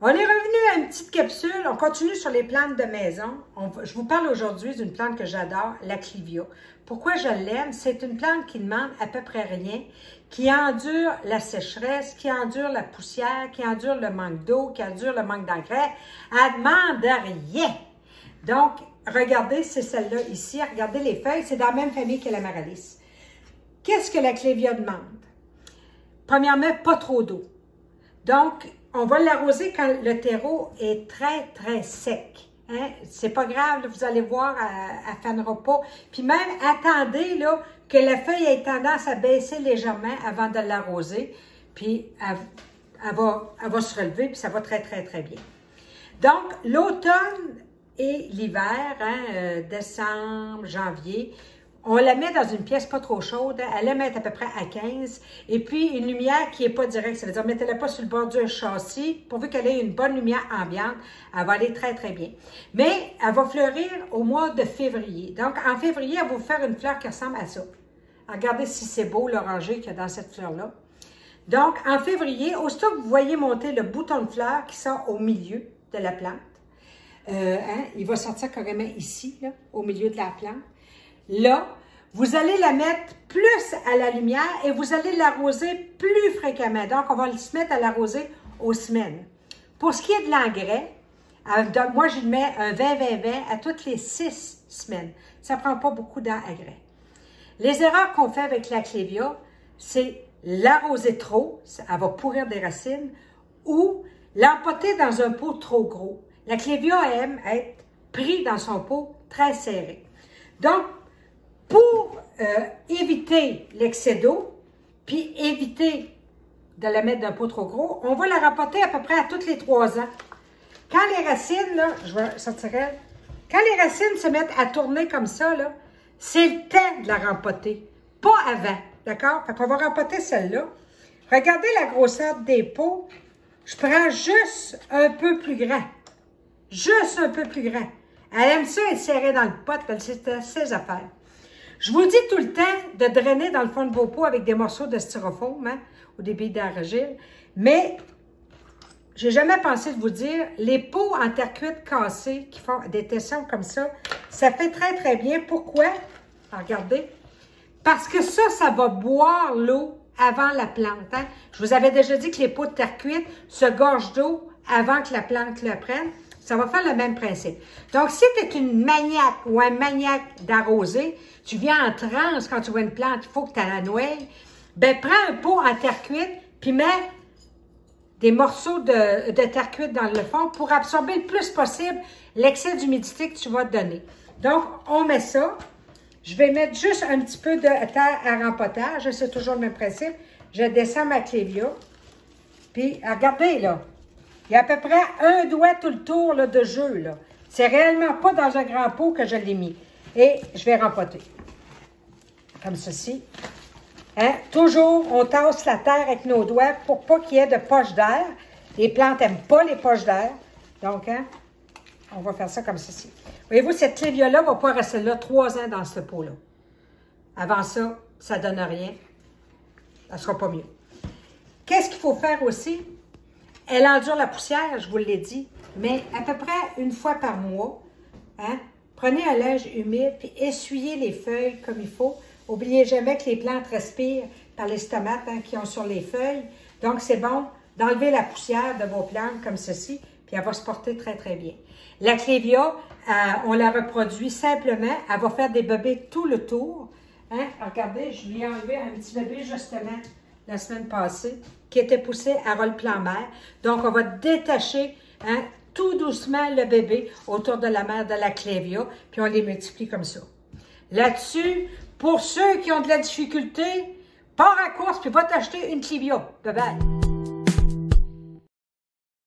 On est revenu à une petite capsule. On continue sur les plantes de maison. Je vous parle aujourd'hui d'une plante que j'adore, la Clivia. Pourquoi je l'aime? C'est une plante qui ne demande à peu près rien, qui endure la sécheresse, qui endure la poussière, qui endure le manque d'eau, qui endure le manque d'engrais. Elle ne demande rien. Donc, regardez, c'est celle-là ici. Regardez les feuilles. C'est dans la même famille que l'Amaryllis. Qu'est-ce que la Clivia demande? Premièrement, pas trop d'eau. Donc, on va l'arroser quand le terreau est très, très sec. Hein? C'est pas grave, là, vous allez voir, elle ne fanera pas. Puis même, attendez là, que la feuille ait tendance à baisser légèrement avant de l'arroser. Puis, elle va se relever, puis ça va très, très, très bien. Donc, l'automne et l'hiver, hein, décembre, janvier, on la met dans une pièce pas trop chaude. Elle aime être à peu près à 15. Et puis, une lumière qui n'est pas directe. Ça veut dire, mettez-la pas sur le bord du châssis. Pourvu qu'elle ait une bonne lumière ambiante, elle va aller très, très bien. Mais, elle va fleurir au mois de février. Donc, en février, elle va vous faire une fleur qui ressemble à ça. Regardez si c'est beau, l'orangé qu'il y a dans cette fleur-là. Donc, en février, aussitôt que vous voyez monter le bouton de fleur qui sort au milieu de la plante, il va sortir carrément ici, là, au milieu de la plante. Là, vous allez la mettre plus à la lumière et vous allez l'arroser plus fréquemment. Donc, on va se mettre à l'arroser aux semaines. Pour ce qui est de l'engrais, moi, je mets un 20-20-20 à toutes les 6 semaines. Ça ne prend pas beaucoup d'engrais. Les erreurs qu'on fait avec la Clivia, c'est l'arroser trop, elle va pourrir des racines, ou l'empoter dans un pot trop gros. La Clivia aime être pris dans son pot très serré. Donc, pour éviter l'excès d'eau, puis éviter de la mettre dans un pot trop gros, on va la rempoter à peu près à tous les 3 ans. Quand les racines, là, je vais sortir, quand les racines se mettent à tourner comme ça, là, c'est le temps de la rempoter, pas avant, d'accord? Fait qu'on va rempoter celle-là. Regardez la grosseur des pots. Je prends juste un peu plus grand. Juste un peu plus grand. Elle aime ça être serrée dans le pot, c'est ses affaires. Je vous dis tout le temps de drainer dans le fond de vos pots avec des morceaux de styrofoam, hein, ou des billes d'argile, mais j'ai jamais pensé de vous dire, les pots en terre cuite cassés qui font des tessons comme ça fait très, très bien. Pourquoi? Regardez. Parce que ça va boire l'eau avant la plante. Hein? Je vous avais déjà dit que les pots de terre cuite se gorgent d'eau avant que la plante le prenne. Ça va faire le même principe. Donc, si tu es une maniaque ou un maniaque d'arroser, tu viens en transe quand tu vois une plante, il faut que tu la noies, bien, prends un pot en terre cuite, puis mets des morceaux de terre cuite dans le fond pour absorber le plus possible l'excès d'humidité que tu vas te donner. Donc, on met ça. Je vais mettre juste un petit peu de terre à rempotage. C'est toujours le même principe. Je descends ma Clivia. Puis, regardez, là. Il y a à peu près un doigt tout le tour là, de jeu. C'est réellement pas dans un grand pot que je l'ai mis. Et je vais rempoter. Comme ceci. Hein? Toujours, on tasse la terre avec nos doigts pour pas qu'il y ait de poche d'air. Les plantes n'aiment pas les poches d'air. Donc, hein, on va faire ça comme ceci. Voyez-vous, cette Clivia-là va pas rester là 3 ans dans ce pot-là. Avant ça, ça ne donne rien. Ça ne sera pas mieux. Qu'est-ce qu'il faut faire aussi? Elle endure la poussière, je vous l'ai dit, mais à peu près une fois par mois, hein, prenez un linge humide puis essuyez les feuilles comme il faut. N'oubliez jamais que les plantes respirent par les stomates hein, qui ont sur les feuilles. Donc, c'est bon d'enlever la poussière de vos plantes comme ceci, puis elle va se porter très, très bien. La Clivia, on la reproduit simplement. Elle va faire des bébés tout le tour. Hein? Regardez, je lui ai enlevé un petit bébé justement la semaine passée qui était poussé à rôle-plan-mère. Donc, on va détacher hein, tout doucement le bébé autour de la mère de la Clivia, puis on les multiplie comme ça. Là-dessus, pour ceux qui ont de la difficulté, pars à course puis va t'acheter une Clivia. Bye bye!